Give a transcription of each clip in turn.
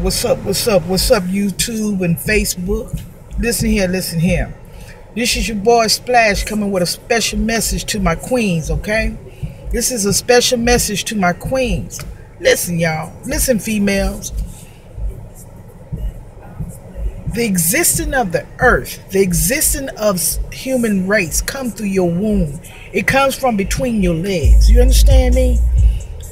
What's up? What's up? What's up, YouTube and Facebook? Listen here, listen here. This is your boy Splash coming with a special message to my queens, okay? This is a special message to my queens. Listen, y'all. Listen, females. The existence of the earth, the existence of human race come through your womb. It comes from between your legs. You understand me?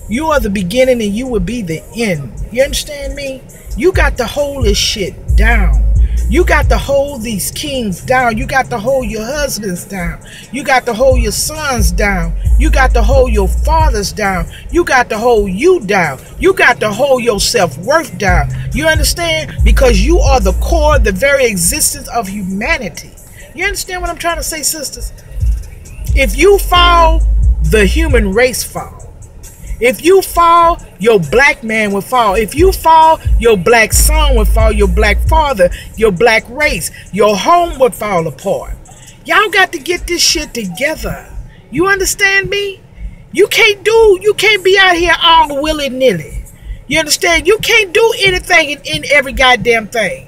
You are the beginning and you will be the end. You understand me? You got to hold this shit down. You got to hold these kings down. You got to hold your husbands down. You got to hold your sons down. You got to hold your fathers down. You got to hold you down. You got to hold your self-worth down. You understand? Because you are the core, the very existence of humanity. You understand what I'm trying to say, sisters? If you fall, the human race falls. If you fall, your black man will fall. If you fall, your black son will fall. Your black father, your black race, your home will fall apart. Y'all got to get this shit together. You understand me? You can't be out here all willy-nilly. You understand? You can't do anything in every goddamn thing.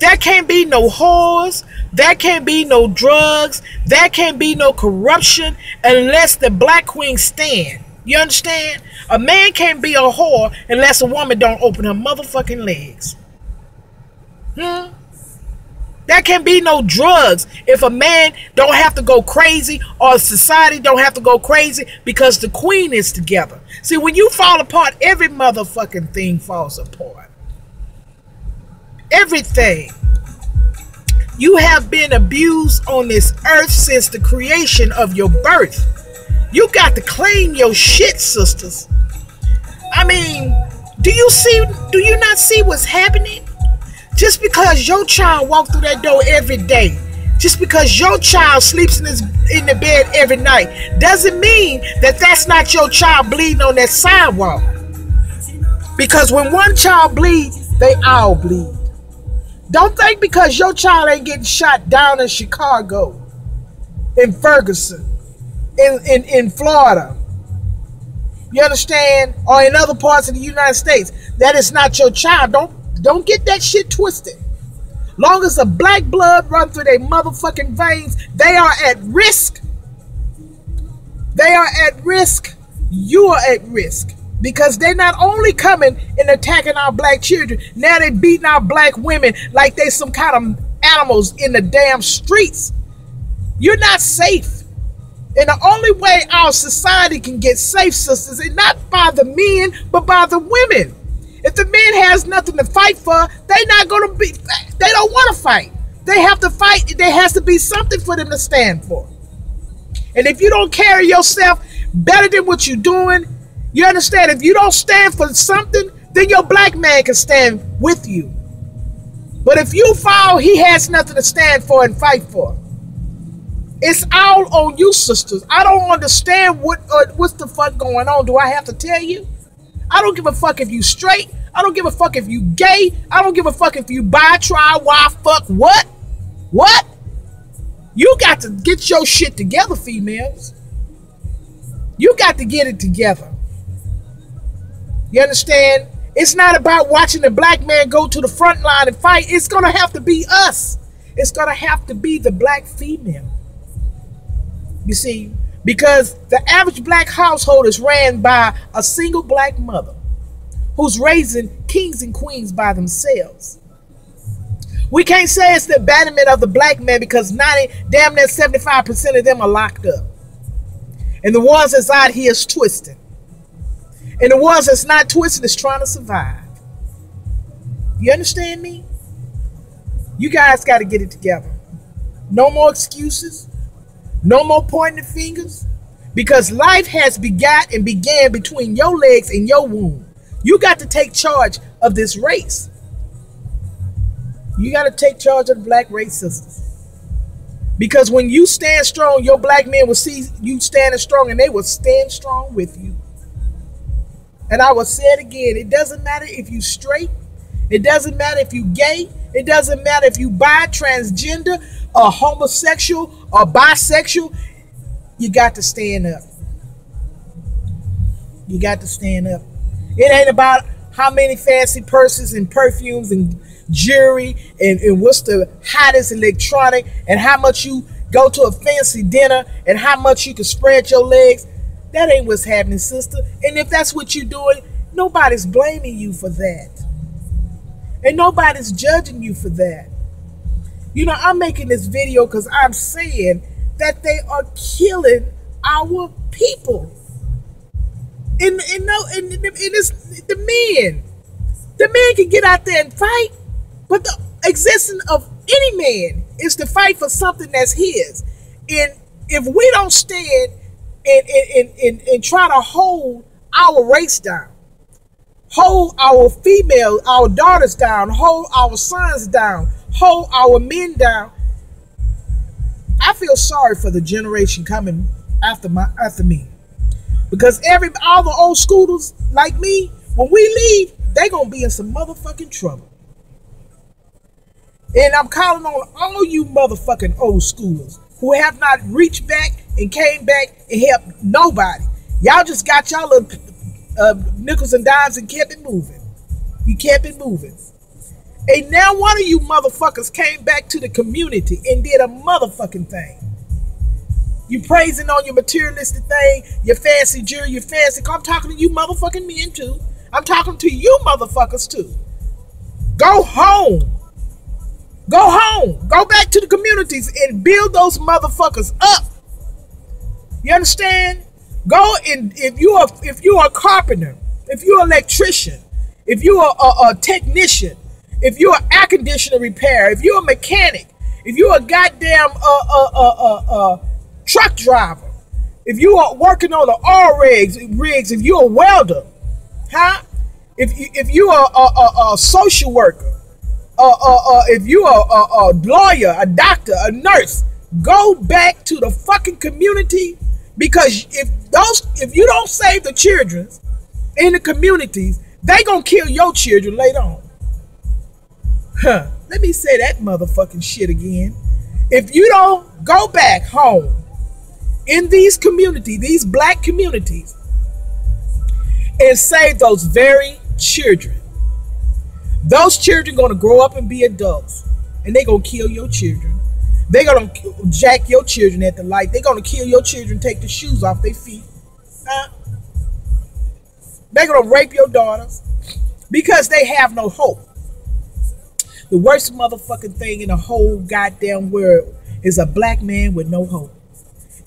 There can't be no whores. There can't be no drugs. There can't be no corruption unless the black queen stand. You understand? A man can't be a whore unless a woman don't open her motherfucking legs. There can't be no drugs if a man don't have to go crazy or society don't have to go crazy because the queen is together. See, when you fall apart, every motherfucking thing falls apart. Everything. You have been abused on this earth since the creation of your birth. You got to claim your shit, sisters. I mean, do you not see what's happening? Just because your child walks through that door every day, just because your child sleeps in the bed every night, doesn't mean that that's not your child bleeding on that sidewalk. Because when one child bleeds, they all bleed. Don't think because your child ain't getting shot down in Chicago, in Ferguson, in Florida, you understand, or in other parts of the United States, that is not your child. Don't get that shit twisted. Long as the black blood runs through their motherfucking veins, they are at risk. They are at risk. You are at risk. Because they're not only coming and attacking our black children, now they're beating our black women like they some kind of animals in the damn streets. You're not safe. And the only way our society can get safe, sisters, is not by the men, but by the women. If the men has nothing to fight for, they don't want to fight. They have to fight. There has to be something for them to stand for. And if you don't carry yourself better than what you're doing, you understand, if you don't stand for something, then your black man can stand with you. But if you fall, he has nothing to stand for and fight for. It's all on you, sisters. I don't understand what's the fuck going on. Do I have to tell you? I don't give a fuck if you straight. I don't give a fuck if you gay. I don't give a fuck if you bi, tri, why, fuck, what? What? You got to get your shit together, females. You got to get it together. You understand? It's not about watching the black man go to the front line and fight. It's going to have to be us. It's going to have to be the black female. You see, because the average black household is ran by a single black mother who's raising kings and queens by themselves. We can't say it's the abandonment of the black man because damn near 75% of them are locked up. And the ones that's out here is twisting. And the ones that's not twisting is trying to survive. You understand me? You guys got to get it together. No more excuses. No more pointing the fingers, because life has began between your legs and your womb. You got to take charge of this race. You got to take charge of the black race, sisters. Because when you stand strong, your black men will see you standing strong and they will stand strong with you. And I will say it again, it doesn't matter if you straight, it doesn't matter if you gay, it doesn't matter if you bi, transgender, or homosexual, or bisexual, you got to stand up. You got to stand up. It ain't about how many fancy purses and perfumes and jewelry and what's the hottest electronic and how much you go to a fancy dinner and how much you can spread your legs. That ain't what's happening, sister. And if that's what you're doing, nobody's blaming you for that. And nobody's judging you for that. You know, I'm making this video because I'm saying that they are killing our people. And it's the men. The men can get out there and fight, but the existence of any man is to fight for something that's his. And if we don't stand and try to hold our race down, hold our female, our daughters down, hold our sons down, hold our men down, I feel sorry for the generation coming after me. Because all the old schoolers like me, when we leave, they gonna be in some motherfucking trouble. And I'm calling on all you motherfucking old schoolers who have not reached back and came back and helped nobody. Y'all just got y'all little nickels and dimes and kept it moving. You kept it moving. And now one of you motherfuckers came back to the community and did a motherfucking thing. You praising on your materialistic thing, your fancy jewelry, your fancy. I'm talking to you motherfucking men too. I'm talking to you motherfuckers too. Go home. Go home. Go back to the communities and build those motherfuckers up. You understand? Go and if you are a carpenter, if you're an electrician, if you're a technician, if you're an air conditioner repair, if you're a mechanic, if you're a goddamn truck driver, if you are working on the oil rigs, if you're a welder, huh? If you are a social worker, if you are a lawyer, a doctor, a nurse, go back to the fucking community, because if you don't save the children in the communities, they gonna kill your children later on. Huh? Let me say that motherfucking shit again. If you don't go back home in these communities, these black communities, and save those very children, those children gonna grow up and be adults, and they gonna kill your children. They gonna jack your children at the light. They gonna kill your children, take the shoes off their feet. They gonna rape your daughters because they have no hope. The worst motherfucking thing in the whole goddamn world is a black man with no hope.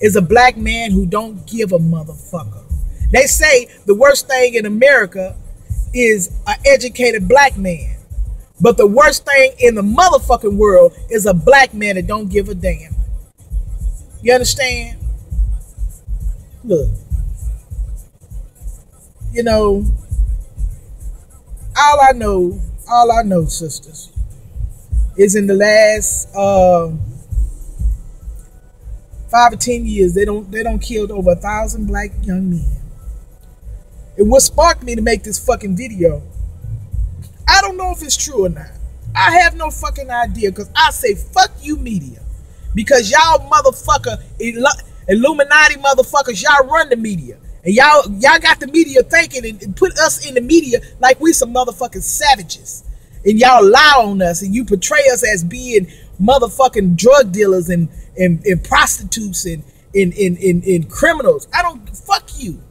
Is a black man who don't give a motherfucker. They say the worst thing in America is an educated black man. But the worst thing in the motherfucking world is a black man that don't give a damn. You understand? Look. You know, all I know, sisters, is in the last 5 or 10 years, they don't killed over 1,000 black young men. And what sparked me to make this fucking video, I don't know if it's true or not. I have no fucking idea, because I say fuck you media. Because y'all motherfucker, Illuminati motherfuckers, y'all run the media. And y'all got the media thinking and put us in the media like we some motherfucking savages. And y'all lie on us and you portray us as being motherfucking drug dealers and prostitutes and criminals. I don't, fuck you.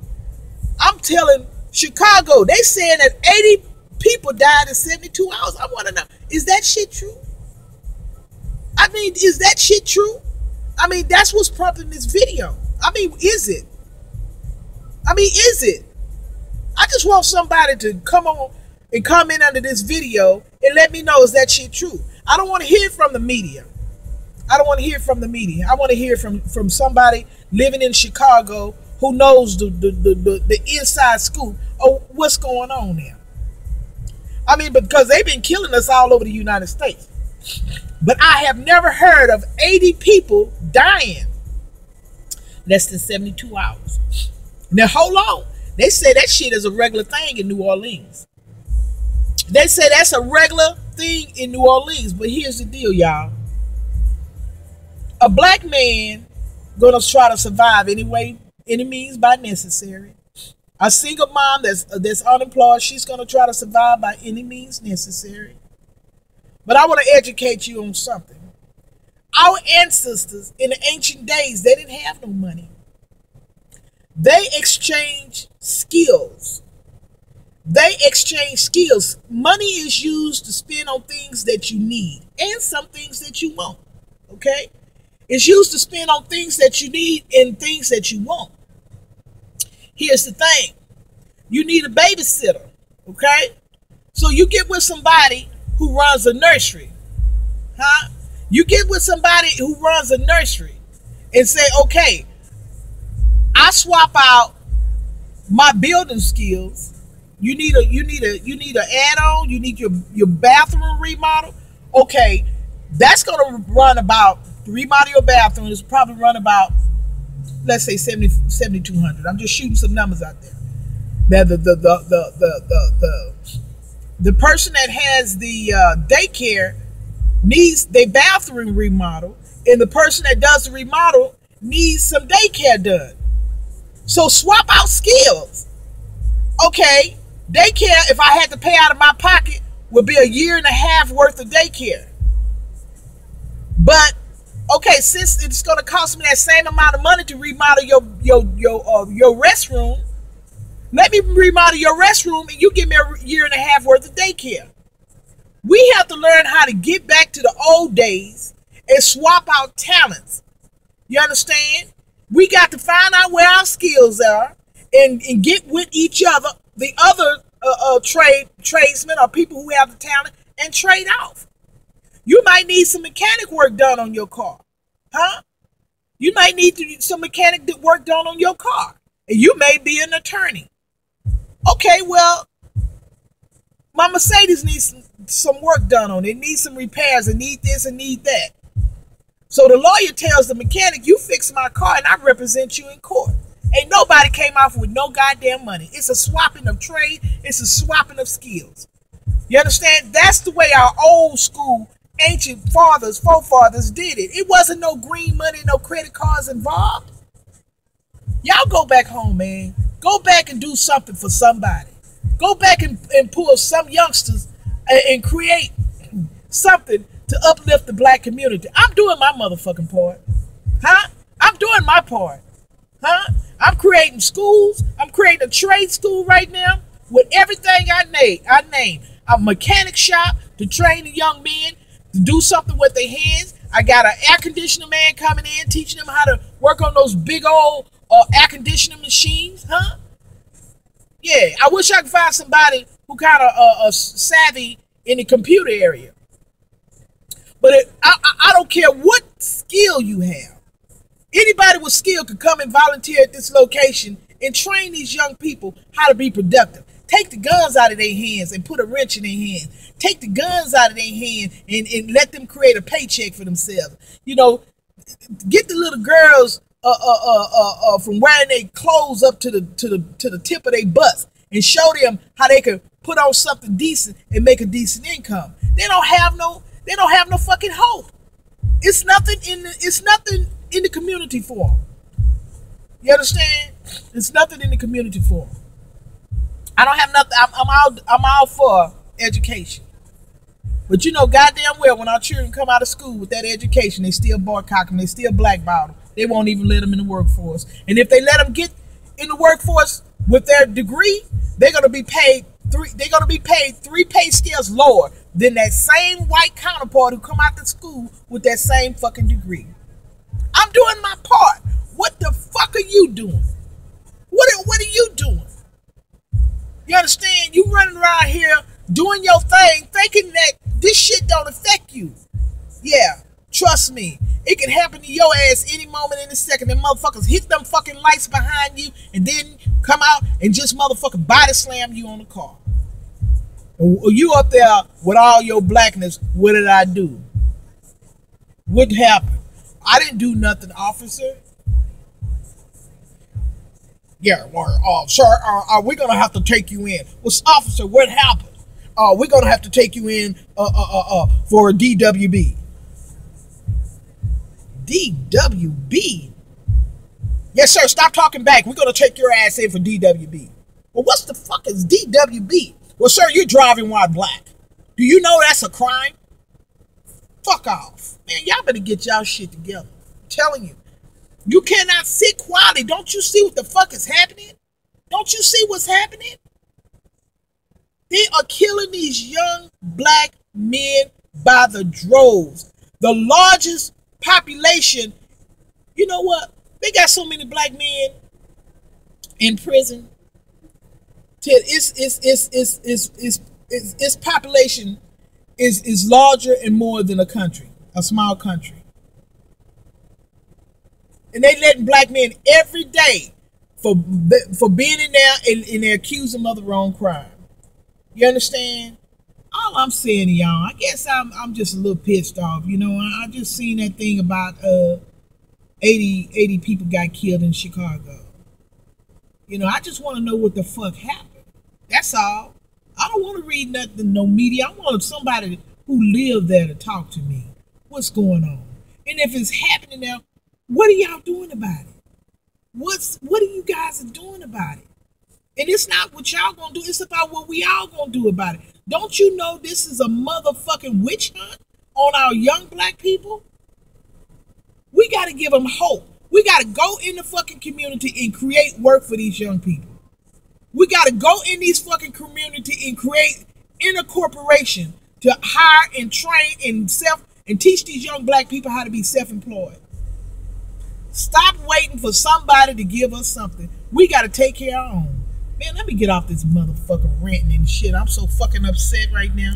I'm telling Chicago, they saying that 80 people died in 72 hours. I want to know, is that shit true? I mean, is that shit true? I mean, that's what's prompting this video. I mean, is it? I mean, is it? I just want somebody to come on and comment under this video and let me know, is that shit true? I don't want to hear from the media. I don't want to hear from the media. I want to hear from somebody living in Chicago who knows the inside scoop of what's going on there. I mean, because they've been killing us all over the United States. But I have never heard of 80 people dying less than 72 hours. Now, hold on. They say that shit is a regular thing in New Orleans. They say that's a regular thing in New Orleans. But here's the deal, y'all. A black man gonna try to survive any means by necessary. A single mom that's unemployed, she's gonna try to survive by any means necessary. But I want to educate you on something. Our ancestors in the ancient days, they didn't have no money. They exchanged skills. They exchange skills. Money is used to spend on things that you need and some things that you want. Okay? It's used to spend on things that you need and things that you want. Here's the thing. You need a babysitter. Okay? So you get with somebody who runs a nursery. Huh? You get with somebody who runs a nursery and say, okay, I swap out my building skills. You need an add-on. You need your bathroom remodel. Okay, that's gonna run about, to remodel your bathroom is probably run about, let's say 7,200. I'm just shooting some numbers out there. Now the person that has the daycare needs their bathroom remodel, and the person that does the remodel needs some daycare done. So swap out skills. Okay, daycare, if I had to pay out of my pocket, would be 1.5 years worth of daycare. But okay, since it's going to cost me that same amount of money to remodel your restroom, let me remodel your restroom and you give me 1.5 years worth of daycare. We have to learn how to get back to the old days and swap out talents. You understand? We got to find out where our skills are and get with each other, the other tradesmen or people who have the talent, and trade off. You might need some mechanic work done on your car. Huh? You might need some mechanic work done on your car. And you may be an attorney. Okay, well, my Mercedes needs some work done on it. It needs some repairs. It needs this and need that. So the lawyer tells the mechanic, you fix my car and I represent you in court. Ain't nobody came off with no goddamn money. It's a swapping of trade. It's a swapping of skills. You understand? That's the way our old school ancient forefathers did it. It wasn't no green money, no credit cards involved. Y'all go back home, man. Go back and do something for somebody. Go back and pull some youngsters and create something to uplift the black community. I'm doing my motherfucking part. Huh? I'm doing my part. Huh? I'm creating schools. I'm creating a trade school right now with everything I name. A mechanic shop to train the young men to do something with their hands. I got an air conditioner man coming in, teaching them how to work on those big old air conditioning machines. Huh? Yeah, I wish I could find somebody who kind of savvy in the computer area. But I don't care what skill you have. Anybody with skill could come and volunteer at this location and train these young people how to be productive. Take the guns out of their hands and put a wrench in their hand. Take the guns out of their hand and let them create a paycheck for themselves. You know, get the little girls from wearing their clothes up to the tip of their butts and show them how they can put on something decent and make a decent income. They don't have no fucking hope. It's nothing in the community for them. You understand? It's nothing in the community for them. I don't have nothing. I'm all for education. But you know goddamn well when our children come out of school with that education, they still boycott them, they still blackball them. They won't even let them in the workforce. And if they let them get in the workforce with their degree, they're gonna be paid three pay scales lower than that same white counterpart who come out to school with that same fucking degree. I'm doing my part. What the fuck are you doing? What are you doing? You understand? You running around here doing your thing, thinking that this shit don't affect you. Yeah, trust me. It can happen to your ass any moment in a second. Them motherfuckers hit them fucking lights behind you and then come out and just motherfucking body slam you on the car. You up there with all your blackness, what did I do? What happened? I didn't do nothing, officer. Yeah, well, sir, we're going to have to take you in. Well, officer, what happened? We're going to have to take you in for a DWB. DWB? Yes, sir, stop talking back. We're going to take your ass in for DWB. Well, what's the fuck is DWB? Well, sir, you're driving while black. Do you know that's a crime? Fuck off. Man, y'all better get y'all shit together. I'm telling you. You cannot sit quietly. Don't you see what the fuck is happening? Don't you see what's happening? They are killing these young black men by the droves. The largest population. You know what? They got so many black men in prison. Its population is larger and more than a country, a small country. And they letting black men every day for being in there and they accuse them of the wrong crime. You understand? All I'm saying to y'all, I guess I'm just a little pissed off. You know, I just seen that thing about 80 people got killed in Chicago. You know, I just want to know what the fuck happened. That's all. I don't want to read nothing, no media. I want somebody who lived there to talk to me. What's going on? And if it's happening now, what are y'all doing about it? What are you guys doing about it? And it's not what y'all gonna do. It's about what we all gonna do about it. Don't you know this is a motherfucking witch hunt on our young black people? We got to give them hope. We got to go in the fucking community and create work for these young people. We got to go in these fucking community and create in a corporation to hire and train and teach these young black people how to be self-employed. Stop waiting for somebody to give us something. We got to take care of our own. Man, let me get off this motherfucking ranting and shit. I'm so fucking upset right now.